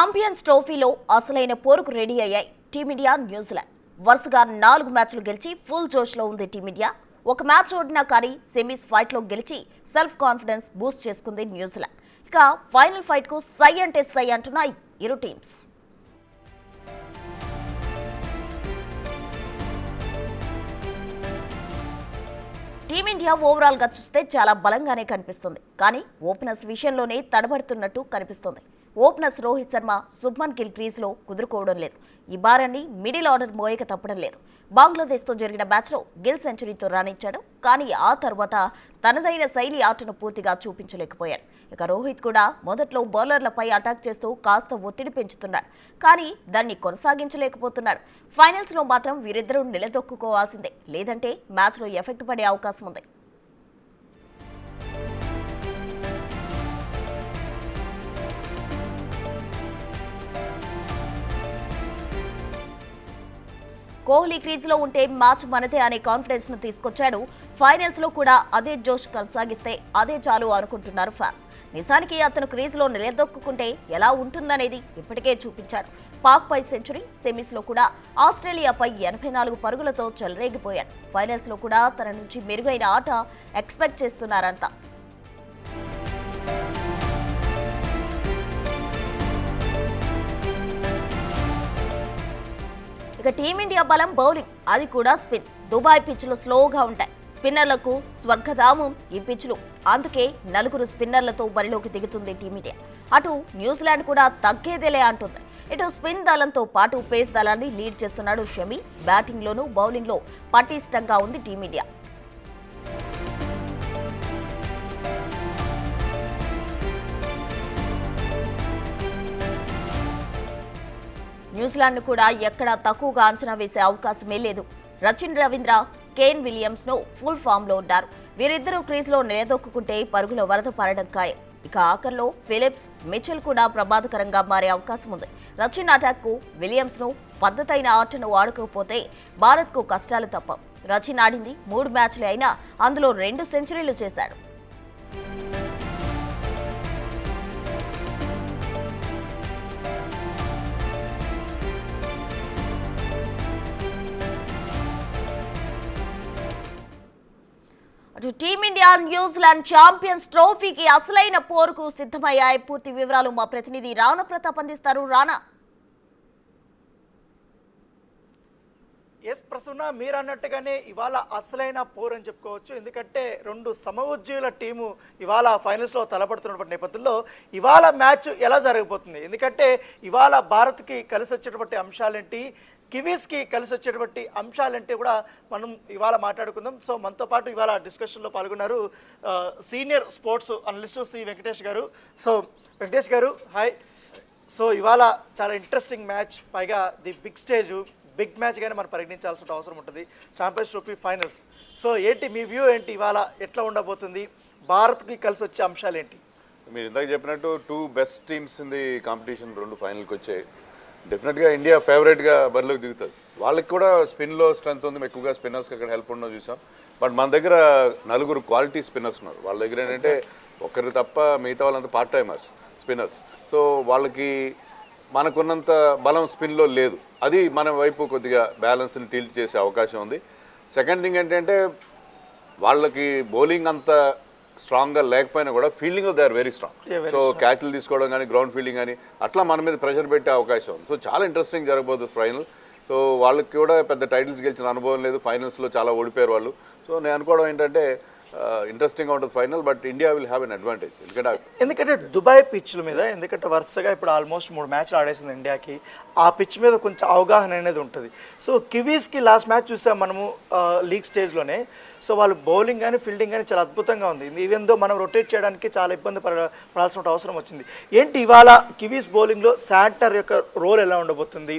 Champions ట్రోఫీలో అసలైన పోరుకు రెడీ అయ్యాయి టీమిండియా న్యూజిలాండ్. వరుసగా 4 మ్యాచ్లు గెలిచి ఫుల్ జోష్లో ఉంది టీమిండియా. ఒక మ్యాచ్ ఓడినా కానీ సెమీస్ ఫైట్లో గెలిచి సెల్ఫ్ కాన్ఫిడెన్స్ బూస్ట్ చేసుకుంది న్యూజిలాండ్. ఇక ఫైనల్ ఫైట్కు సై అంటే సై అంటున్నాయి ఇరు టీమ్స్. టీమిండియా ఓవరాల్గా చూస్తే చాలా బలంగానే కనిపిస్తుంది. కానీ ఓపెనర్స్ విషయంలోనే తడబడుతున్నట్టు కనిపిస్తుంది. ఓపెనర్స్ రోహిత్ శర్మ, శుభ్మన్ గిల్ క్రీజ్లో కుదురుకోవడం లేదు. ఈ భారాన్ని మిడిల్ ఆర్డర్ మోయక తప్పడం లేదు. బంగ్లాదేశ్తో జరిగిన మ్యాచ్లో గిల్ సెంచరీతో రాణించాడు. కానీ ఆ తర్వాత తనదైన శైలి ఆటను పూర్తిగా చూపించలేకపోయాడు. ఇక రోహిత్ కూడా మొదట్లో బౌలర్లపై అటాక్ చేస్తూ కాస్త ఒత్తిడి పెంచుతున్నాడు. కానీ దాన్ని కొనసాగించలేకపోతున్నాడు. ఫైనల్స్లో మాత్రం వీరిద్దరూ నిలదొక్కుకోవాల్సిందే, లేదంటే మ్యాచ్లో ఎఫెక్ట్ పడే అవకాశం ఉంది. కోహ్లీ క్రీజ్లో ఉంటే మ్యాచ్ మనదే అనే కాన్ఫిడెన్స్ ను తీసుకొచ్చాడు. ఫైనల్స్ లో కూడా అదే జోష్ కొనసాగిస్తే అదే చాలు అనుకుంటున్నారు ఫ్యాన్స్. నిజానికి అతను క్రీజ్లో నిలదొక్కుంటే ఎలా ఉంటుందనేది ఇప్పటికే చూపించాడు. పాక్ పై సెంచరీ, సెమీస్ లో కూడా ఆస్ట్రేలియాపై 84 పరుగులతో చెలరేగిపోయాడు. ఫైనల్స్ లో కూడా తన నుంచి మెరుగైన ఆట ఎక్స్పెక్ట్ చేస్తున్నారంతా. ఇక టీమిండియా బలం బౌలింగ్, అది కూడా స్పిన్. దుబాయ్ పిచ్లు స్లోగా ఉంటాయి. స్పిన్నర్లకు స్వర్గధామం ఈ పిచ్లు. అందుకే 4 స్పిన్నర్లతో బరిలోకి దిగుతుంది టీమిండియా. అటు న్యూజిలాండ్ కూడా తగ్గేదేలే అంటుంది. ఇటు స్పిన్ దళంతో పాటు పేస్ దళాన్ని లీడ్ చేస్తున్నాడు షమి. బ్యాటింగ్లోనూ బౌలింగ్లో పటిష్టంగా ఉంది టీమిండియా. న్యూజిలాండ్ కూడా ఎక్కడా తక్కువగా అంచనా వేసే అవకాశమే లేదు. రచిన్ రవీంద్ర, కేన్ విలియమ్స్ ను ఫుల్ ఫామ్ లో ఉన్నారు. వీరిద్దరూ క్రీజ్లో నిలదొక్కుంటే పరుగుల వరద పడడం ఖాయం. ఇక ఆఖర్లో ఫిలిప్స్, మిచెల్ కూడా ప్రమాదకరంగా మారే అవకాశం ఉంది. రచిన్ అటాక్ కు విలియమ్స్ ను పద్ధతైన ఆటను ఆడకపోతే భారత్ కు కష్టాలు తప్పవు. రచిన్ ఆడింది 3 మ్యాచ్లే అయినా అందులో 2 సెంచరీలు చేశాడు. టీమిండియా న్యూజిలాండ్ ఛాంపియన్స్ ట్రోఫీకి అసలైన పోరుకు సిద్ధమయ్యాయి. పూర్తి వివరాలు మా ప్రతినిధి రాణా ప్రతాప్ అందిస్తారు. రాణా. ఎస్ ప్రసన్న, మీరు అన్నట్టుగానే ఇవాళ అసలైన పోరు అని చెప్పుకోవచ్చు. ఎందుకంటే 2 సమఉజ్జీవుల టీము ఇవాళ ఫైనల్స్లో తలపడుతున్నటువంటి నేపథ్యంలో ఇవాళ మ్యాచ్ ఎలా జరగబోతుంది? ఎందుకంటే ఇవాళ భారత్కి కలిసి వచ్చేటువంటి అంశాలేంటి, కివీస్కి కలిసి వచ్చేటువంటి అంశాలంటే కూడా మనం ఇవాళ మాట్లాడుకుందాం. సో మనతో పాటు ఇవాళ డిస్కషన్లో పాల్గొన్నారు senior sports analyst C Venkatesh గారు. సో వెంకటేష్ గారు, హాయ్. సో ఇవాళ చాలా ఇంట్రెస్టింగ్ మ్యాచ్, పైగా ది బిగ్ స్టేజ్, బిగ్ మ్యాచ్గానే మనం పరిగణించాల్సిన అవసరం ఉంటుంది, ఛాంపియన్స్ ట్రోఫీ ఫైనల్స్. సో ఏంటి మీ వ్యూ ఏంటి, ఇవాళ ఎట్లా ఉండబోతుంది, భారత్కి కలిసి వచ్చే అంశాలు ఏంటి? మీరు ఇందాక చెప్పినట్టు 2 best teams in the competition 2 ఫైనల్కి వచ్చాయి. డెఫినెట్గా ఇండియా ఫేవరెట్గా బరిలోకి దిగుతుంది. వాళ్ళకి కూడా స్పిన్లో స్ట్రెంత్ ఉంది, ఎక్కువగా స్పిన్నర్స్కి అక్కడ హెల్ప్ ఉండడం చూసాం. బట్ మన దగ్గర 4 క్వాలిటీ స్పిన్నర్స్ ఉన్నారు. వాళ్ళ దగ్గర ఏంటంటే ఒకరు తప్ప మిగతా వాళ్ళంతా పార్ట్ టైమర్స్ స్పిన్నర్స్. సో వాళ్ళకి మనకున్నంత బలం స్పిన్లో లేదు. అది మన వైపు కొద్దిగా బ్యాలెన్స్ని టిల్ట్ చేసే అవకాశం ఉంది. సెకండ్ థింగ్ ఏంటంటే వాళ్ళకి బౌలింగ్ అంత స్ట్రాంగ్గా లేకపోయినా కూడా ఫీల్డింగ్లో they are very strong. So క్యాచ్లు తీసుకోవడం కానీ, గ్రౌండ్ ఫీల్డింగ్ కానీ అట్లా మన మీద ప్రెషర్ పెట్టే అవకాశం ఉంది. సో చాలా ఇంట్రెస్టింగ్ జరగబోతుంది ఫైనల్. సో వాళ్ళకి కూడా పెద్ద టైటిల్స్ గెలిచిన అనుభవం లేదు, ఫైనల్స్లో చాలా ఓడిపోయారు వాళ్ళు. సో నేను అనుకోవడం ఏంటంటే ఇంట్రెస్టింగ్గా ఉంటుంది final, but India will have an advantage. ఎందుకంటే దుబాయ్ పిచ్ల మీద, ఎందుకంటే వరుసగా ఇప్పుడు ఆల్మోస్ట్ 3 మ్యాచ్లు ఆడేసింది ఇండియాకి, ఆ పిచ్ మీద కొంచెం అవగాహన అనేది ఉంటుంది. సో కివీస్కి లాస్ట్ మ్యాచ్ చూసాం మనము లీగ్ స్టేజ్లోనే. సో వాళ్ళు బౌలింగ్ కానీ ఫీల్డింగ్ కానీ చాలా అద్భుతంగా ఉంది. ఈవెన్ దో మనం రొటేట్ చేయడానికి చాలా ఇబ్బంది పడాల్సిన అవసరం వచ్చింది. ఏంటి ఇవాళ కివీస్ బౌలింగ్లో శాంటర్ యొక్క రోల్ ఎలా ఉండబోతుంది,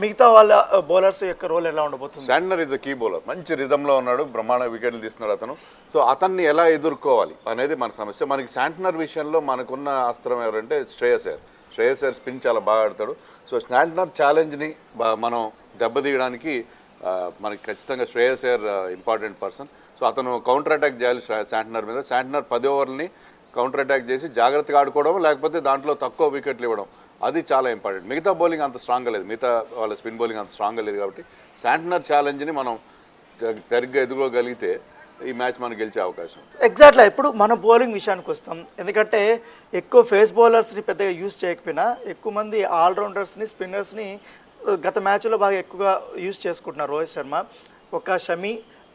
మిగతా వాళ్ళ బౌలర్స్ యొక్క రోల్ ఎలా ఉండబోతుంది? Santner is a key bowler, మంచి రిధంలో ఉన్నాడు, బ్రహ్మాండ వికెట్లు తీస్తున్నాడు అతను. సో అతన్ని ఎలా ఎదుర్కోవాలి అనేది మన సమస్య. మనకి శాంట్నర్ విషయంలో మనకున్న అస్త్రం ఎవరంటే శ్రేయస్ అయ్యర్ స్పిన్ చాలా బాగా ఆడతాడు. సో శాంట్నర్ ఛాలెంజ్ని మనం దెబ్బతీయడానికి మనకి ఖచ్చితంగా Shreyas Iyer important person. So అతను కౌంటర్ అటాక్ చేయాలి శాంట్నర్ మీద. శాంట్నర్ 10 ఓవర్లని కౌంటర్ అటాక్ చేసి జాగ్రత్తగా ఆడుకోవడం, లేకపోతే దాంట్లో తక్కువ వికెట్లు ఇవ్వడం, అది చాలా ఇంపార్టెంట్. మిగతా బౌలింగ్ అంత స్ట్రాంగ్గా లేదు, మిగతా వాళ్ళ స్పిన్ బౌలింగ్ అంత స్ట్రాంగ్గా లేదు కాబట్టి శాంట్నర్ ఛాలెంజ్ని మనం సరిగ్గా ఎదుర్కోగలిగితే ఈ మ్యాచ్ మనం గెలిచే అవకాశం. ఎగ్జాక్ట్లీ. ఇప్పుడు మన బౌలింగ్ విషయానికి వస్తాం, ఎందుకంటే ఎక్కువ ఫేస్ బౌలర్స్ని పెద్దగా యూజ్ చేయకపోయినా ఎక్కువ మంది ఆల్రౌండర్స్ని స్పిన్నర్స్ని గత మ్యాచ్లో బాగా ఎక్కువగా యూజ్ చేసుకుంటున్నారు. రోహిత్ శర్మ, ఒక షమి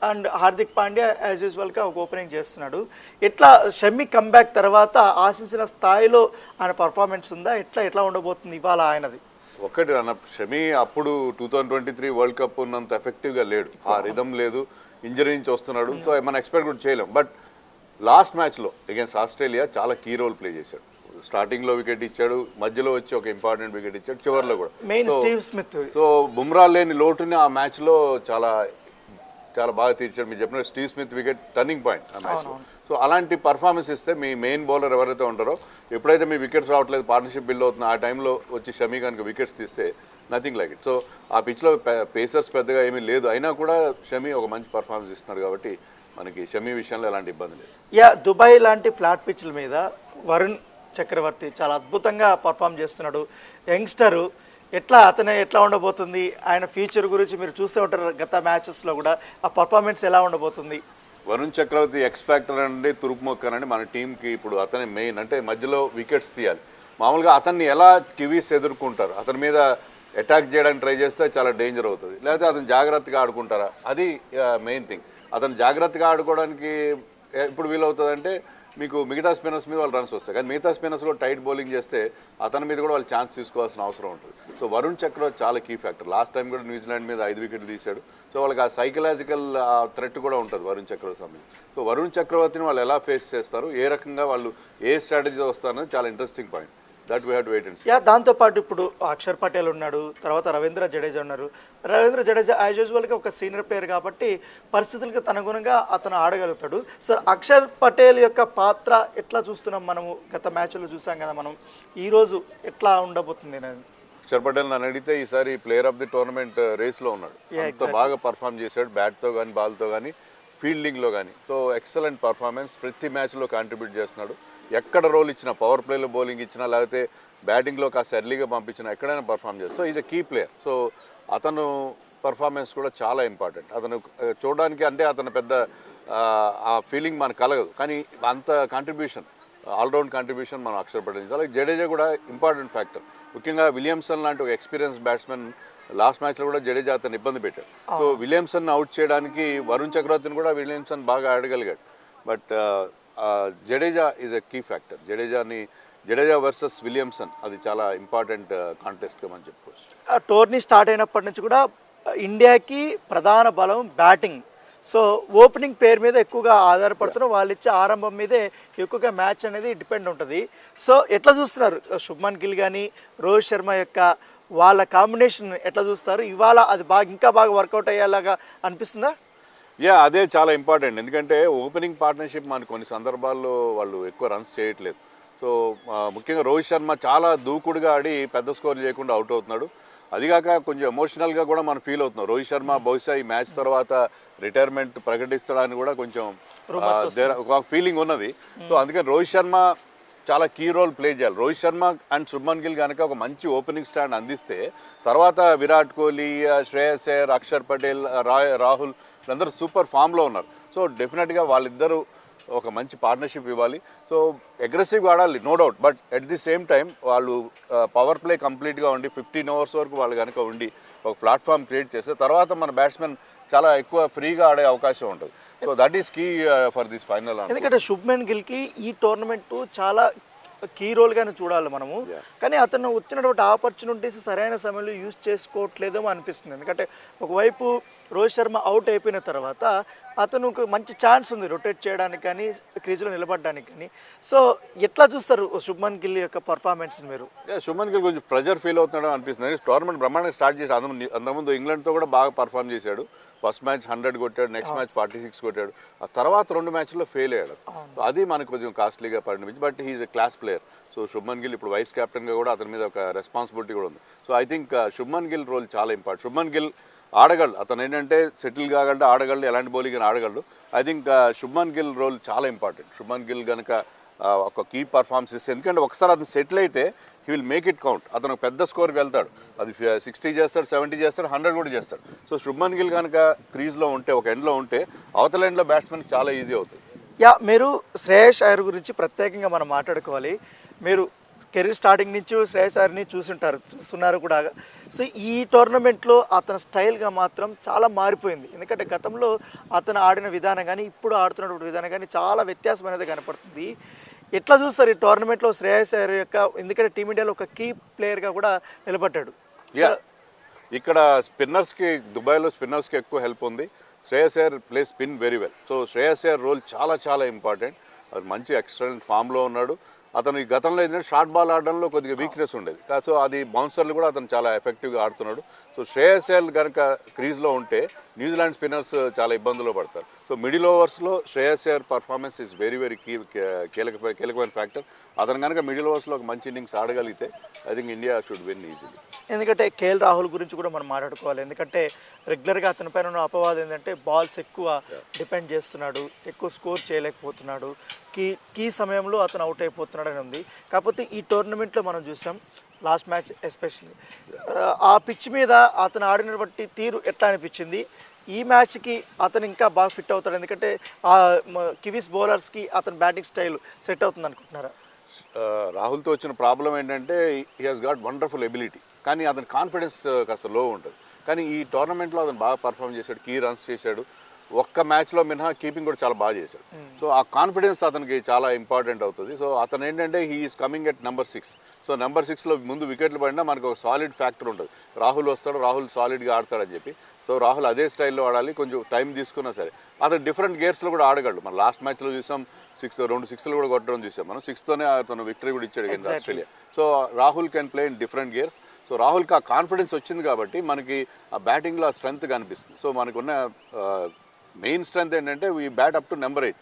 అండ్ హార్దిక్ పాండ్యా యాజ్ యూజువల్గా ఒక ఓపెనింగ్ చేస్తున్నాడు. ఎట్లా షమి కంబ్యాక్ తర్వాత ఆశించిన స్థాయిలో ఆయన పర్ఫార్మెన్స్ ఉందా? ఎట్లా ఉండబోతుంది ఇవాళ ఆయనది? ఒకటి అన్న, షమి అప్పుడు 2023 వరల్డ్ కప్ ఉన్నంత ఎఫెక్టివ్గా లేడు, ఆ రిధం లేదు, ఇంజరీ నుంచి వస్తున్నాడు. సో మనం ఎక్స్పెక్ట్ కూడా చేయలేం. బట్ లాస్ట్ మ్యాచ్లో అగేన్స్ట్ ఆస్ట్రేలియా చాలా కీ రోల్ ప్లే చేశాడు. స్టార్టింగ్లో వికెట్ ఇచ్చాడు, మధ్యలో వచ్చి ఒక ఇంపార్టెంట్ వికెట్ ఇచ్చాడు, చివరిలో కూడా main Steve Smith. So Bumrah లేని లోటుని ఆ మ్యాచ్లో చాలా బాగా తీర్చాడు. మీరు చెప్పిన Steve Smith wicket turning point ఆ మ్యాచ్లో. సో అలాంటి పర్ఫార్మెన్స్ ఇస్తే మీ మెయిన్ బౌలర్ ఎవరైతే ఉంటారో, ఎప్పుడైతే మీ వికెట్స్ రావట్లేదు, పార్ట్నర్షిప్ బిల్డ్ అవుతుంది, ఆ టైంలో వచ్చి షమి కనుక వికెట్స్ తీస్తే నథింగ్ లైక్ ఇట్. సో ఆ పిచ్లో పేసర్స్ పెద్దగా ఏమీ లేదు, అయినా కూడా షమి ఒక మంచి పర్ఫార్మెన్స్ ఇస్తున్నాడు కాబట్టి మనకి షమి విషయంలో ఎలాంటి ఇబ్బంది లేదు. దుబాయ్ లాంటి ఫ్లాట్ పిచ్ల మీద వరుణ్ చక్రవర్తి చాలా అద్భుతంగా పర్ఫామ్ చేస్తున్నాడు. యంగ్స్టరు ఎట్లా ఉండబోతుంది? ఆయన ఫ్యూచర్ గురించి మీరు చూస్తూ ఉంటారు, గత మ్యాచెస్లో కూడా ఆ పర్ఫార్మెన్స్ ఎలా ఉండబోతుంది? వరుణ్ చక్రవర్తి ఎక్స్ ఫ్యాక్టర్ అండి, తురుపుమొక్కనండి మన టీంకి. ఇప్పుడు అతనే మెయిన్, అంటే మధ్యలో వికెట్స్ తీయాలి. మామూలుగా అతన్ని ఎలా కివీస్ ఎదుర్కొంటారు, అతని మీద అటాక్ చేయడానికి ట్రై చేస్తే చాలా డేంజర్ అవుతుంది, లేకపోతే అతను జాగ్రత్తగా ఆడుకుంటారా, అది మెయిన్ థింగ్. అతను జాగ్రత్తగా ఆడుకోవడానికి ఇప్పుడు వీలవుతుందంటే మీకు మిగతా స్పిన్నర్స్ మీద వాళ్ళు రన్స్ వస్తాయి, కానీ మిగతా స్పిన్నర్స్ కూడా టైట్ బౌలింగ్ చేస్తే అతని మీద కూడా వాళ్ళు ఛాన్స్ తీసుకోవాల్సిన అవసరం ఉంటుంది. సో వరుణ్ చక్రవర్తి చాలా కీ ఫ్యాక్టర్. లాస్ట్ టైం కూడా న్యూజిలాండ్ మీద 5 వికెట్లు తీశాడు. సో వాళ్ళకి ఆ సైకలాజికల్ థ్రెట్ కూడా ఉంటుంది వరుణ్ చక్రవర్తి సంబంధించి. సో వరుణ్ చక్రవర్తిని వాళ్ళు ఎలా ఫేస్ చేస్తారు, ఏ రకంగా వాళ్ళు ఏ స్ట్రాటజీతో వస్తారనేది చాలా interesting point. That we have to wait and see. దాంతోపాటు ఇప్పుడు అక్షర్ పటేల్ ఉన్నాడు, తర్వాత రవీంద్ర జడేజా ఉన్నారు. రవీంద్ర జడేజా యాజ్ యూజువల్గా ఒక సీనియర్ ప్లేయర్ కాబట్టి పరిస్థితులకు అనుగుణంగా అతను ఆడగలుగుతాడు. సో అక్షర్ పటేల్ యొక్క పాత్ర ఎట్లా చూస్తున్నాం మనము? గత మ్యాచ్లో చూసాం కదా మనం, ఈరోజు ఎట్లా ఉండబోతుంది? అక్షర్ పటేల్ నన్ను అడిగితే ఈసారి ప్లేయర్ ఆఫ్ ది టోర్నమెంట్ రేస్లో ఉన్నాడు. అంత బాగా పర్ఫామ్ చేశాడు, బ్యాట్తో కానీ బాల్తో కానీ ఫీల్డింగ్లో కానీ. సో ఎక్సలెంట్ పర్ఫార్మెన్స్, ప్రతి మ్యాచ్లో కాంట్రిబ్యూట్ చేస్తున్నాడు. ఎక్కడ రోల్ ఇచ్చినా, పవర్ ప్లేలో బౌలింగ్ ఇచ్చినా, లేకపోతే బ్యాటింగ్లో కాస్త ఎర్లీగా పంపించినా ఎక్కడైనా పర్ఫామ్ చేస్తాడు. So is a key player. So అతను పర్ఫార్మెన్స్ కూడా చాలా ఇంపార్టెంట్. అతను చూడడానికి అంటే అతను పెద్ద ఆ ఫీలింగ్ మనకు కలగదు, కానీ అంత కాంట్రిబ్యూషన్, ఆల్రౌండ్ కాంట్రిబ్యూషన్ మనం అక్షర్ పటేల్. అలాగే జడేజా కూడా ఇంపార్టెంట్ ఫ్యాక్టర్. ముఖ్యంగా విలియమ్సన్ లాంటి ఒక ఎక్స్పీరియన్స్ బ్యాట్స్మెన్ లాస్ట్ మ్యాచ్లో కూడా జడేజా అతను ఇబ్బంది పెట్టాడు. సో విలియమ్సన్ అవుట్ చేయడానికి వరుణ్ చక్రవర్తిని కూడా విలియమ్సన్ బాగా ఆడగలిగాడు. But Jadeja is a key factor. Jadeja versus Williamson అది చాలా ఇంపార్టెంట్ కాంటెస్ట్గా మనం చెప్పుకోవచ్చు. టోర్నీ స్టార్ట్ అయినప్పటి నుంచి కూడా ఇండియాకి ప్రధాన బలం బ్యాటింగ్. సో ఓపెనింగ్ పేరు మీద ఎక్కువగా ఆధారపడుతున్నారు, వాళ్ళు ఇచ్చే ఆరంభం మీదే ఎక్కువగా మ్యాచ్ అనేది డిపెండ్ ఉంటుంది. సో ఎట్లా చూస్తున్నారు శుభ్మన్ గిల్ కానీ రోహిత్ శర్మ యొక్క వాళ్ళ కాంబినేషన్ ఎట్లా చూస్తారు? ఇవాళ అది ఇంకా బాగా వర్కౌట్ అయ్యేలాగా అనిపిస్తుందా? అదే చాలా ఇంపార్టెంట్. ఎందుకంటే ఓపెనింగ్ పార్ట్నర్షిప్ మనకు కొన్ని సందర్భాల్లో వాళ్ళు ఎక్కువ రన్స్ చేయట్లేదు. సో ముఖ్యంగా రోహిత్ శర్మ చాలా దూకుడుగా ఆడి పెద్ద స్కోర్ చేయకుండా అవుట్ అవుతున్నాడు. అదిగాక కొంచెం ఎమోషనల్గా కూడా మనం ఫీల్ అవుతున్నాం. రోహిత్ శర్మ బహుశా ఈ మ్యాచ్ తర్వాత రిటైర్మెంట్ ప్రకటిస్తాడని కూడా కొంచెం ఒక ఫీలింగ్ ఉన్నది. సో అందుకని రోహిత్ శర్మ చాలా కీ రోల్ ప్లే చేయాలి. రోహిత్ శర్మ అండ్ శుభ్మన్ గిల్ కనుక ఒక మంచి ఓపెనింగ్ స్టాండ్ అందిస్తే తర్వాత విరాట్ కోహ్లీ, శ్రేయస్ అయ్యర్, అక్షర్ పటేల్, రాహుల్ వీళ్ళందరూ సూపర్ ఫామ్లో ఉన్నారు. సో డెఫినెట్గా వాళ్ళిద్దరూ ఒక మంచి పార్ట్నర్షిప్ ఇవ్వాలి. సో అగ్రెసివ్గా ఆడాలి, no doubt. But at the same time వాళ్ళు పవర్ ప్లే కంప్లీట్గా ఉండి 15 ఓవర్స్ వరకు వాళ్ళు కనుక ఉండి ఒక ప్లాట్ఫామ్ క్రియేట్ చేస్తే తర్వాత మన బ్యాట్స్మెన్ చాలా ఎక్కువ ఫ్రీగా ఆడే అవకాశం ఉంటుంది. So that is key for this final. ఎందుకంటే శుభ్మన్ గిల్కి ఈ టోర్నమెంట్ చాలా కీ రోల్గానే చూడాలి మనము, కానీ అతను వచ్చినటువంటి ఆపర్చునిటీస్ సరైన సమయంలో యూజ్ చేసుకోవట్లేదేమో అనిపిస్తుంది. ఎందుకంటే ఒకవైపు రోహిత్ శర్మ అవుట్ అయిపోయిన తర్వాత అతను మంచి ఛాన్స్ ఉంది రొటేట్ చేయడానికి కానీ క్రీజ్లో నిలబడడానికి కానీ. సో ఎట్లా చూస్తారు శుభ్మన్ గిల్ యొక్క పర్ఫార్మెన్స్ మీరు? శుభ్మన్ గిల్ కొంచెం ప్రెజర్ ఫీల్ అవుతున్నాడు అనిపిస్తుంది. టోర్నమెంట్ బ్రహ్మాండంగా స్టార్ట్ చేసి అంతకుముందు ఇంగ్లాండ్తో కూడా బాగా పర్ఫామ్ చేశాడు. ఫస్ట్ మ్యాచ్ 100 కొట్టాడు, నెక్స్ట్ మ్యాచ్ 46 కొట్టాడు. ఆ తర్వాత 2 మ్యాచ్ల్లో ఫెయిల్ అయ్యాడు. సో అది మనకు కొంచెం కాస్ట్లీగా పరిణమించి, but he's a class player. So Shubman Gill ఇప్పుడు వైస్ కెప్టెన్గా కూడా అతని మీద ఒక రెస్పాన్సిబిలిటీ కూడా ఉంది. So I think Shubman Gill role చాలా ఇంపార్టెంట్. శుభ్మన్ గిల్ ఆడగలడు, అతను ఏంటంటే సెటిల్ కాగలడు, ఆడగలడు, ఎలాంటి బౌలింగ్ ఆడగలడు. I think Shubman Gill role చాలా ఇంపార్టెంట్. శుభ్మన్ గిల్ కనుక ఒక కీ పర్ఫార్మెన్స్ ఇస్తే, ఎందుకంటే ఒకసారి అతను సెటిల్ అయితే he will make it count. అతను పెద్ద స్కోర్కి వెళ్తాడు, అది 60 చేస్తాడు, 70 చేస్తాడు, 100 కూడా చేస్తాడు. సో శుభ్మన్ గిల్ కనుక క్రీజ్లో ఉంటే, ఒక ఎండ్లో ఉంటే, అవతల ఎండ్లో బ్యాట్స్మెన్ చాలా ఈజీ అవుతుంది. మీరు శ్రేయస్ అయ్యర్ గురించి ప్రత్యేకంగా మనం మాట్లాడుకోవాలి. మీరు కెరీర్ స్టార్టింగ్ నుంచి శ్రేయస్ అయ్యర్ని చూస్తున్నారు కూడా. సో ఈ టోర్నమెంట్లో అతని స్టైల్గా మాత్రం చాలా మారిపోయింది. ఎందుకంటే గతంలో అతను ఆడిన విధానం కానీ ఇప్పుడు ఆడుతున్నటువంటి విధానం కానీ చాలా వ్యత్యాసం అనేది కనపడుతుంది. ఎట్లా చూస్తారు ఈ టోర్నమెంట్లో శ్రేయస్ అయ్యర్ యొక్క, ఎందుకంటే టీమిండియాలో ఒక కీ ప్లేయర్గా కూడా నిలబడ్డాడు. ఇక్కడ స్పిన్నర్స్కి, దుబాయ్లో స్పిన్నర్స్కి ఎక్కువ హెల్ప్ ఉంది. Shreyas Iyer play spin very well. So Shreyas Iyer role చాలా చాలా ఇంపార్టెంట్. అది మంచి ఎక్సలెంట్ ఫామ్లో ఉన్నాడు. అతను ఈ గతంలో ఏంటంటే షార్ట్ బాల్ ఆడడంలో కొద్దిగా వీక్నెస్ ఉండేది, సో అది బౌన్సర్లు కూడా అతను చాలా ఎఫెక్టివ్గా ఆడుతున్నాడు. సో శ్రేయస్ అయ్యర్ కనుక క్రీజ్లో ఉంటే న్యూజిలాండ్ స్పిన్నర్స్ చాలా ఇబ్బందుల్లో పడతారు. సో మిడిల్ ఓవర్స్లో Shreyas Iyer performance is very very కీలకమైన ఫ్యాక్టర్. అతను కనుక మిడిల్ ఓవర్స్లో ఒక మంచి ఇన్నింగ్స్ ఆడగలిగితే I think India should win easily. ఎందుకంటే కేఎల్ రాహుల్ గురించి కూడా మనం మాట్లాడుకోవాలి. ఎందుకంటే రెగ్యులర్గా అతని పైన ఉన్న అపవాదం ఏంటంటే బాల్స్ ఎక్కువ డిపెండ్ చేస్తున్నాడు, ఎక్కువ స్కోర్ చేయలేకపోతున్నాడు, కీ సమయంలో అతను అవుట్ అయిపోతున్నాడు అని ఉంది. కాకపోతే ఈ టోర్నమెంట్లో మనం చూసాం, లాస్ట్ మ్యాచ్ ఎస్పెషల్లీ ఆ పిచ్ మీద అతను ఆడినటువంటి తీరు ఎట్లా అనిపించింది? ఈ మ్యాచ్కి అతను ఇంకా బాగా ఫిట్ అవుతాడు, ఎందుకంటే ఆ కివీస్ బౌలర్స్కి అతని బ్యాటింగ్ స్టైల్ సెట్ అవుతుంది అనుకుంటున్నారా? రాహుల్తో వచ్చిన ప్రాబ్లం ఏంటంటే he has got wonderful ability, కానీ అతని కాన్ఫిడెన్స్ కాస్త లో ఉంటుంది. కానీ ఈ టోర్నమెంట్లో అతను బాగా పర్ఫామ్ చేశాడు, కీ రన్స్ చేశాడు. ఒక్క మ్యాచ్లో మినహా కీపింగ్ కూడా చాలా బాగా చేశాడు. సో ఆ కాన్ఫిడెన్స్ అతనికి చాలా ఇంపార్టెంట్ అవుతుంది. సో అతను ఏంటంటే he is coming at number 6. So number 6లో ముందు వికెట్లు పడినా మనకు ఒక సాలిడ్ ఫ్యాక్టర్ ఉంటుంది. రాహుల్ వస్తాడు, రాహుల్ సాలిడ్గా ఆడతాడని చెప్పి. సో రాహుల్ అదే స్టైల్లో ఆడాలి, కొంచెం టైం తీసుకున్నా సరే. అతను డిఫరెంట్ గేర్స్లో కూడా ఆడగలడు. మన లాస్ట్ మ్యాచ్లో చూసాం, 2 సిక్స్లు కూడా కొట్టడం చూసాం మనం. 6తోనే అతను విక్టరీ కూడా ఇచ్చాడు against Australia. So Rahul can play in different gears. So రాహుల్కి ఆ కాన్ఫిడెన్స్ వచ్చింది కాబట్టి మనకి ఆ బ్యాటింగ్లో ఆ స్ట్రెంత్ కనిపిస్తుంది. సో మనకున్న మెయిన్ స్ట్రెంత్ ఏంటంటే we bat up to number 8.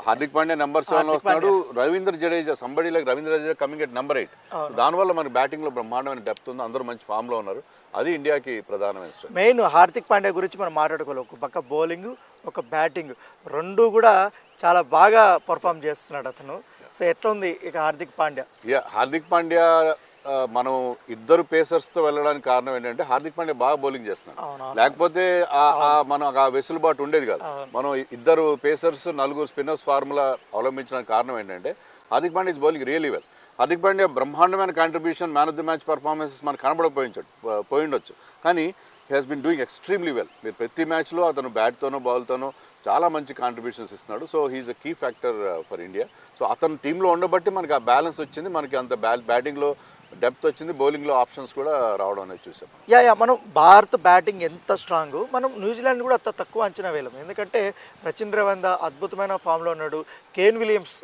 Hardik Pandya number 7 వస్తున్నాడు, Ravindra Jadeja, somebody like Ravindra Jadeja coming at number 8. దానివల్ల మన బ్యాటింగ్లో బ్రహ్మాండమైన డెప్త్ ఉంది, అందరూ మంచి ఫామ్లో ఉన్నారు. అది ఇండియాకి ప్రధానమైన స్ట్రెంత్. మెయిన్ హార్దిక్ పాండ్యా గురించి మనం మాట్లాడుకోవాలి. ఒక పక్క బౌలింగ్, ఒక బ్యాటింగ్, రెండు కూడా చాలా బాగా పర్ఫామ్ చేస్తున్నాడు అతను. సో ఎట్లా ఉంది ఇక హార్దిక్ పాండ్యా? హార్దిక్ పాండ్యా మనం ఇద్దరు పేసర్స్తో వెళ్ళడానికి కారణం ఏంటంటే హార్దిక్ పాండ్యా బాగా బౌలింగ్ చేస్తున్నాడు. లేకపోతే మనకు ఆ వెసులుబాటు ఉండేది కాదు. మనం ఇద్దరు పేసర్స్, 4 స్పిన్నర్స్ ఫార్ములా అవలంబించడానికి కారణం ఏంటంటే Hardik Pandya is bowling really well. Hardik Pandya బ్రహ్మాండమైన contribution, man of the match performances మనకు కనబడపోయిండొచ్చు, కానీ he has been doing extremely well. మీరు ప్రతి మ్యాచ్లో అతను బ్యాట్తోనో బాల్తోనో చాలా మంచి కాంట్రిబ్యూషన్స్ ఇస్తున్నాడు. So he is a key factor for India. So అతను టీంలో ఉండబట్టి మనకి ఆ బ్యాలెన్స్ వచ్చింది, మనకి అంత బ్యాటింగ్లో డెప్త్ వచ్చింది, బౌలింగ్లో ఆప్షన్స్ కూడా రావడం అనేది చూసాం. మనం భారత్ బ్యాటింగ్ ఎంత స్ట్రాంగ్, మనం న్యూజిలాండ్ కూడా అంత తక్కువ అంచనా వేయలేం. ఎందుకంటే రచిన్ రవీంద్ర అద్భుతమైన ఫామ్లో ఉన్నాడు, కేన్ విలియమ్స్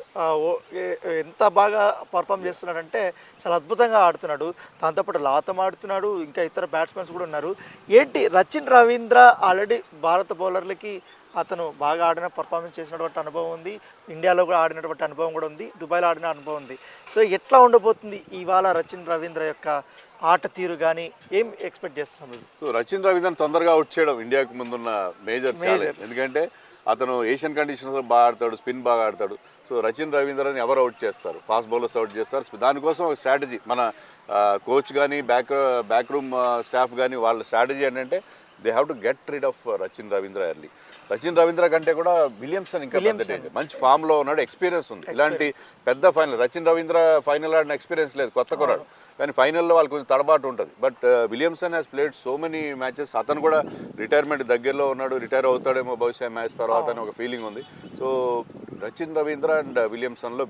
ఎంత బాగా పర్ఫామ్ చేస్తున్నాడంటే చాలా అద్భుతంగా ఆడుతున్నాడు, దాంతోపాటు లాతం ఆడుతున్నాడు, ఇంకా ఇతర బ్యాట్స్మెన్స్ కూడా ఉన్నారు. ఏంటి రచిన్ రవీంద్ర ఆల్రెడీ భారత బౌలర్లకి అతను బాగా ఆడిన పర్ఫార్మెన్స్ చేసినటువంటి అనుభవం ఉంది, ఇండియాలో కూడా ఆడినటువంటి అనుభవం కూడా ఉంది, దుబాయ్లో ఆడిన అనుభవం ఉంది. సో ఎట్లా ఉండబోతుంది ఇవాళ రచిన్ రవీంద్ర యొక్క ఆట తీరు కానీ ఏం ఎక్స్పెక్ట్ చేస్తున్నాం? సో రచిన్ రవీంద్రని తొందరగా అవుట్ చేయడం ఇండియాకి ముందున్న మేజర్ ఛాలెంజ్. ఎందుకంటే అతను ఏషియన్ కండిషన్స్లో బాగా ఆడతాడు, స్పిన్ బాగా ఆడతాడు. సో రచిన్ రవీంద్రని ఎవరు అవుట్ చేస్తారు? ఫాస్ట్ బౌలర్స్ అవుట్ చేస్తారు. దానికోసం ఒక స్ట్రాటజీ, మన కోచ్ కానీ బ్యాక్ రూమ్ స్టాఫ్ కానీ వాళ్ళ స్ట్రాటజీ ఏంటంటే they have to get rid of Rachin Ravindra early. Rachin Ravindra కంటే కూడా విలియమ్సన్ ఇంకా మంచి ఫామ్లో ఉన్నాడు, ఎక్స్పీరియన్స్ ఉంది. ఇలాంటి పెద్ద ఫైనల్, రచిన్ రవీంద్ర ఫైనల్ ఆడిన ఎక్స్పీరియన్స్ లేదు, కొత్త కొరాడు, కానీ ఫైనల్లో వాళ్ళు కొంచెం తడబాటు ఉంటుంది. But Williamson has played so many matches. అతను కూడా రిటైర్మెంట్ దగ్గరలో ఉన్నాడు, రిటైర్ అవుతాడేమో బహుశా మ్యాచ్ తర్వాత అని ఒక ఫీలింగ్ ఉంది. సో రచిన్ రవీంద్ర అండ్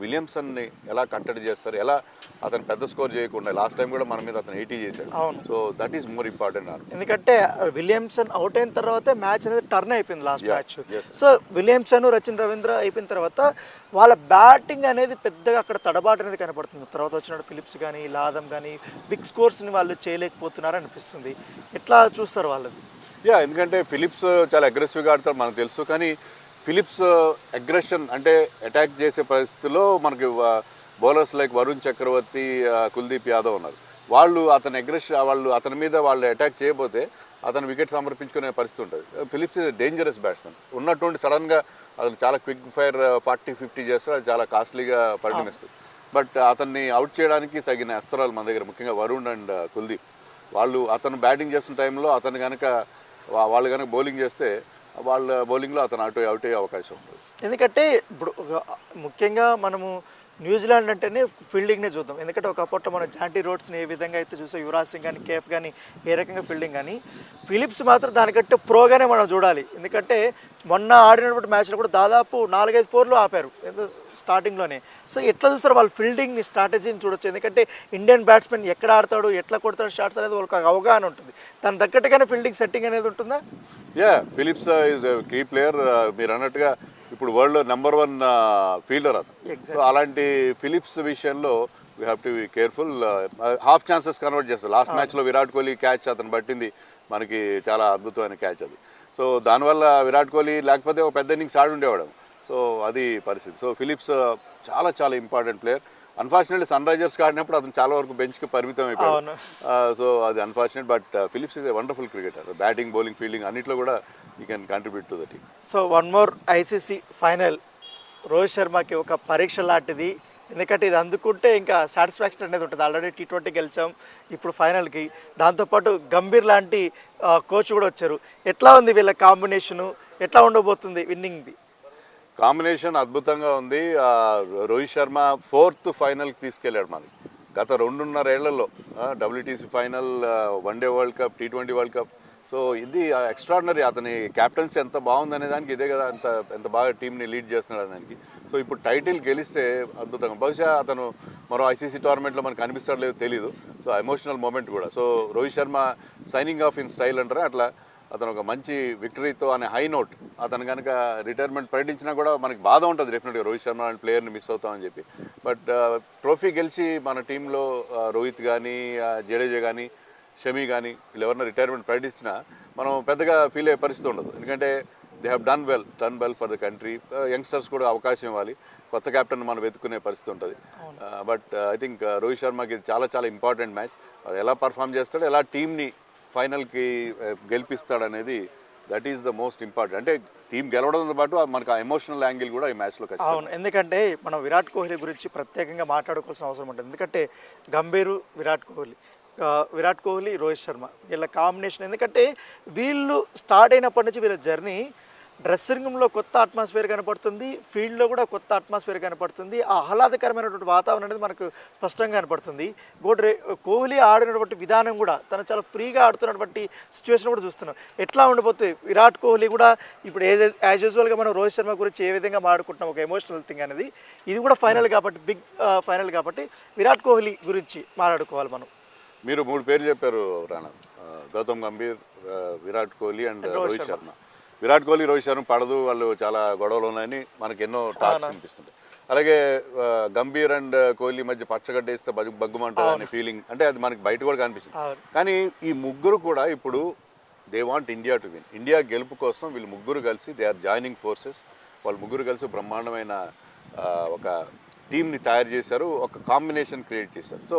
విలియమ్సన్ని ఎలా కట్టడి చేస్తారు, ఎలా అతను పెద్ద స్కోర్ చేయకుండా, లాస్ట్ టైం కూడా మన మీద అతను 80 చేశాడు. So that is more important. ఎందుకంటే విలియమ్సన్ అవుట్ అయిన తర్వాత మ్యాచ్ అనేది టర్న్ అయిపోయింది last match. So Williamson, Rachin Ravindra అయిపోయిన తర్వాత వాళ్ళ బ్యాటింగ్ అనేది పెద్దగా అక్కడ తడబాటు అనేది కనపడుతుంది. తర్వాత వచ్చిన ఫిలిప్స్ కానీ లాదం కానీ బిగ్ స్కోర్స్ని వాళ్ళు చేయలేకపోతున్నారు అనిపిస్తుంది. ఎట్లా చూస్తారు వాళ్ళది? ఎందుకంటే ఫిలిప్స్ చాలా అగ్రెసివ్గా ఆడతారు మనకు తెలుసు, కానీ ఫిలిప్స్ అగ్రెషన్ అంటే అటాక్ చేసే పరిస్థితిలో మనకి బౌలర్స్ లైక్ వరుణ్ చక్రవర్తి, కుల్దీప్ యాదవ్ ఉన్నారు. వాళ్ళు అతని మీద వాళ్ళు అటాక్ చేయకపోతే అతను వికెట్ సమర్పించుకునే పరిస్థితి ఉంటుంది. Phillips is dangerous batsmen. ఉన్నటువంటి సడన్గా అతను చాలా క్విక్ ఫైర్ 40-50 చేస్తారు, అది చాలా కాస్ట్లీగా పరిగణిస్తుంది. బట్ అతన్ని అవుట్ చేయడానికి తగిన అస్త్రాలు మన దగ్గర, ముఖ్యంగా వరుణ్ అండ్ కుల్దీప్, వాళ్ళు అతను బ్యాటింగ్ చేస్తున్న టైంలో అతను కనుక వాళ్ళు కనుక బౌలింగ్ చేస్తే వాళ్ళ బౌలింగ్లో అతను అవుట్ అయ్యే అవకాశం ఉంటుంది. ఎందుకంటే ఇప్పుడు ముఖ్యంగా మనము న్యూజిలాండ్ అంటేనే ఫీల్డింగ్నే చూద్దాం. ఎందుకంటే ఒకప్పట్లో మనం జాంటీ రోడ్స్ని ఏ విధంగా అయితే చూసాం, యువరాజ్ సింగ్ కానీ కేఎఫ్ కానీ ఏ రకంగా ఫీల్డింగ్ కానీ, ఫిలిప్స్ మాత్రం దానికంటే ప్రోగానే మనం చూడాలి. ఎందుకంటే మొన్న ఆడినటువంటి మ్యాచ్లో కూడా దాదాపు 4-5 4లు ఆపారు స్టార్టింగ్లోనే. సో ఎట్లా చూస్తారు వాళ్ళు ఫీల్డింగ్ని, స్ట్రాటజీని చూడొచ్చు. ఎందుకంటే ఇండియన్ బ్యాట్స్మెన్ ఎక్కడ ఆడతాడు, ఎట్లా కొడతాడు షాట్స్ అనేది వాళ్ళకి అవగాహన ఉంటుంది. దాని తగ్గట్టుగానే ఫీల్డింగ్ సెట్టింగ్ అనేది ఉంటుందా? Phillips is key player. మీరు అన్నట్టుగా ఇప్పుడు వరల్డ్లో నెంబర్ 1 ఫీల్డర్ అతను. సో అలాంటి ఫిలిప్స్ విషయంలో we have to be careful. Half chances convert చేస్తారు. లాస్ట్ మ్యాచ్లో విరాట్ కోహ్లీ క్యాచ్ అతను పట్టింది మనకి చాలా అద్భుతమైన క్యాచ్ అది. సో దానివల్ల విరాట్ కోహ్లీ లేకపోతే ఒక పెద్ద ఇన్నింగ్స్ ఆడి ఉండేవాడు. సో అది పరిస్థితి. సో ఫిలిప్స్ చాలా చాలా ఇంపార్టెంట్ ప్లేయర్. అన్ఫార్చునేట్లీ సన్ రైజర్స్కి ఆడినప్పుడు అతను చాలా వరకు బెంచ్కి పరిమితం అయిపోయాడు. సో అది unfortunate. But Phillips is a wonderful cricketer. Batting, bowling, fielding అన్నిట్లో కూడా you can contribute to the team. So one more ICC final Rohit శర్మకి ఒక పరీక్ష లాంటిది. ఎందుకంటే ఇది అందుకుంటే ఇంకా సాటిస్ఫాక్షన్ అనేది ఉంటుంది. ఆల్రెడీ T20 గెలిచాం, ఇప్పుడు ఫైనల్కి. దాంతోపాటు గంభీర్ లాంటి కోచ్ కూడా వచ్చారు. ఎట్లా ఉంది వీళ్ళ కాంబినేషను, ఎట్లా ఉండబోతుంది విన్నింగ్ది? కాంబినేషన్ అద్భుతంగా ఉంది. రోహిత్ శర్మ 4th ఫైనల్కి తీసుకెళ్ళాడు మనకి. గత 2.5 ఏళ్లలో WTC final, one day world cup, T20 world cup. So ఇది ఎక్స్ట్రాడినరీ. అతని క్యాప్టెన్సీ ఎంత బాగుందనే దానికి ఇదే కదా, ఎంత బాగా టీంని లీడ్ చేస్తున్నాడు దానికి. సో ఇప్పుడు టైటిల్ గెలిస్తే అద్భుతంగా. బహుశా అతను మరో ఐసీసీ టోర్నమెంట్లో మనకు కనిపిస్తాడో లేదో తెలీదు. సో ఎమోషనల్ మూమెంట్ కూడా. So Rohit Sharma signing off in style అంటారా, అట్లా అతను ఒక మంచి విక్టరీతో అనే హై నోట్ అతను కనుక రిటైర్మెంట్ ప్రకటించినా కూడా మనకి బాధ ఉంటుంది డెఫినెట్గా, రోహిత్ శర్మ లాంటి ప్లేయర్ని మిస్ అవుతామని చెప్పి. బట్ ట్రోఫీ గెలిచి మన టీంలో రోహిత్ కానీ, జడేజా కానీ, షమి కానీ వీళ్ళు ఎవరైనా రిటైర్మెంట్ ప్రకటించినా మనం పెద్దగా ఫీల్ అయ్యే పరిస్థితి ఉండదు. ఎందుకంటే they have done well for the country. Youngsters కూడా అవకాశం ఇవ్వాలి, కొత్త క్యాప్టెన్ మనం వెతుక్కునే పరిస్థితి ఉంటుంది. బట్ ఐ థింక్ రోహిత్ శర్మకి చాలా చాలా ఇంపార్టెంట్ మ్యాచ్. ఎలా పర్ఫామ్ చేస్తాడు, ఎలా టీంని ఫైనల్కి గెలిపిస్తాడు అనేది, that is the most important. అంటే టీం గెలవడంతో పాటు మనకు ఆ ఎమోషనల్ యాంగిల్ కూడా ఈ మ్యాచ్లో ఖచ్చితంగా. అవును, ఎందుకంటే మనం విరాట్ కోహ్లీ గురించి ప్రత్యేకంగా మాట్లాడుకోవాల్సిన అవసరం ఉంటుంది. ఎందుకంటే గంభీరు, విరాట్ కోహ్లీ, రోహిత్ శర్మ వీళ్ళ కాంబినేషన్. ఎందుకంటే వీళ్ళు స్టార్ట్ అయినప్పటి నుంచి వీళ్ళ జర్నీ డ్రెస్సింగ్ రూమ్లో కొత్త అట్మాస్ఫియర్ కనపడుతుంది, ఫీల్డ్లో కూడా కొత్త అట్మాస్ఫియర్ కనపడుతుంది. ఆ ఆహ్లాదకరమైనటువంటి వాతావరణం అనేది మనకు స్పష్టంగా కనపడుతుంది. కోహ్లీ ఆడినటువంటి విధానం కూడా తను చాలా ఫ్రీగా ఆడుతున్నటువంటి సిచ్యువేషన్ కూడా చూస్తున్నాం. ఎట్లా ఉండిపోతుంది విరాట్ కోహ్లీ కూడా ఇప్పుడు యాజ్ యూజువల్గా మనం రోహిత్ శర్మ గురించి ఏ విధంగా మాట్లాడుకుంటున్నాం, ఒక ఎమోషనల్ థింగ్ అనేది. ఇది కూడా ఫైనల్ కాబట్టి, బిగ్ ఫైనల్ కాబట్టి విరాట్ కోహ్లీ గురించి మాట్లాడుకోవాలి మనం. మీరు 3 పేర్లు చెప్పారు రాణా, గౌతమ్ గంభీర్, విరాట్ కోహ్లీ అండ్ రోహిత్ శర్మ. విరాట్ కోహ్లీ, రోహిత్ శర్మ పడదు, వాళ్ళు చాలా గొడవలు ఉన్నాయని మనకి ఎన్నో టాక్స్ అనిపిస్తుంటాయి. అలాగే గంభీర్ అండ్ కోహ్లీ మధ్య పచ్చగడ్డేస్తే బగ్గుమంటుంది అనే ఫీలింగ్, అంటే అది మనకి బయట కూడా కనిపిస్తుంది. కానీ ఈ ముగ్గురు కూడా ఇప్పుడు they want India to win. India గెలుపు కోసం వీళ్ళు ముగ్గురు కలిసి దే ఆర్ జాయినింగ్ ఫోర్సెస్. వాళ్ళు ముగ్గురు కలిసి బ్రహ్మాండమైన ఒక టీంని తయారు చేశారు, ఒక కాంబినేషన్ క్రియేట్ చేశారు. సో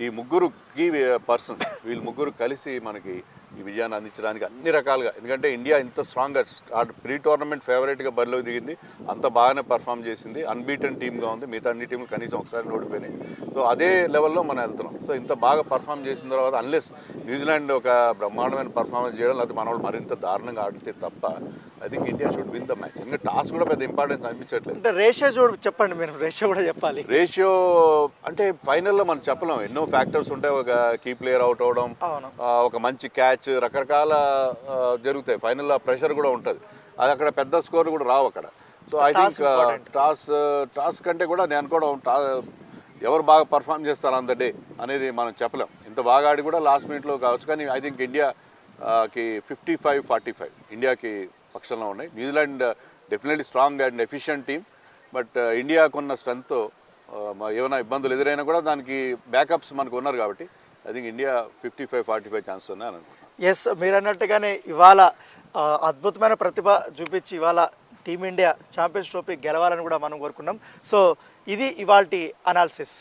ఈ ముగ్గురు కీ పర్సన్స్, వీళ్ళు ముగ్గురు కలిసి మనకి ఈ విజయాన్ని అందించడానికి అన్ని రకాలుగా. ఎందుకంటే ఇండియా ఇంత స్ట్రాంగ్గా ప్రీ టోర్నమెంట్ ఫేవరెట్గా బరిలోకి దిగింది, అంత బాగానే పర్ఫామ్ చేసింది, అన్బీటన్ టీమ్గా ఉంది. మిగతా అన్ని టీంలు కనీసం ఒకసారి ఓడిపోయినాయి. సో అదే లెవెల్లో మనం వెళ్తున్నాం. సో ఇంత బాగా పర్ఫామ్ చేసిన తర్వాత అన్లెస్ న్యూజిలాండ్ ఒక బ్రహ్మాండమైన పర్ఫార్మెన్స్ చేయడం, లేకపోతే మన వాళ్ళు మరింత దారుణంగా ఆడితే తప్ప I think India should win the match. ఇంకా టాస్ కూడా పెద్ద ఇంపార్టెన్స్ అనిపించట్లేదు. అంటే రేషియో చెప్పండి, మీరు రేషియో కూడా చెప్పాలి. రేషియో అంటే ఫైనల్లో మనం చెప్పలేం, ఎన్నో ఫ్యాక్టర్స్ ఉంటాయి. ఒక కీ ప్లేయర్ అవుట్ అవడం, ఒక మంచి క్యాచ్, రకరకాల జరుగుతాయి. ఫైనల్లో ప్రెషర్ కూడా ఉంటుంది. అది అక్కడ పెద్ద స్కోర్ కూడా రావు అక్కడ. సో ఐ థింక్ టాస్ కంటే కూడా నేను అనుకోవడం ఎవరు బాగా పర్ఫామ్ చేస్తారు ఆన్ ద డే అనేది మనం చెప్పలేం. ఇంత బాగా ఆడి కూడా లాస్ట్ మినిట్లో కావచ్చు. కానీ ఐ థింక్ ఇండియాకి 55-45 ఇండియాకి పక్షంలో ఉన్నాయి. New Zealand definitely strong and efficient team. But ఇండియాకున్న స్ట్రెంగ్త్తో ఏమైనా ఇబ్బందులు ఎదురైనా కూడా దానికి బ్యాకప్స్ మనకు ఉన్నారు కాబట్టి ఐ థింక్ ఇండియా 55-45 ఛాన్స్ ఉన్నాయి అని అనుకుంటున్నాను. ఎస్, మీరు అన్నట్టుగానే ఇవాళ అద్భుతమైన ప్రతిభ చూపించి ఇవాళ టీమిండియా ఛాంపియన్స్ ట్రోఫీ గెలవాలని కూడా మనం కోరుకున్నాం. సో ఇది ఇవాల్టి అనాలిసిస్.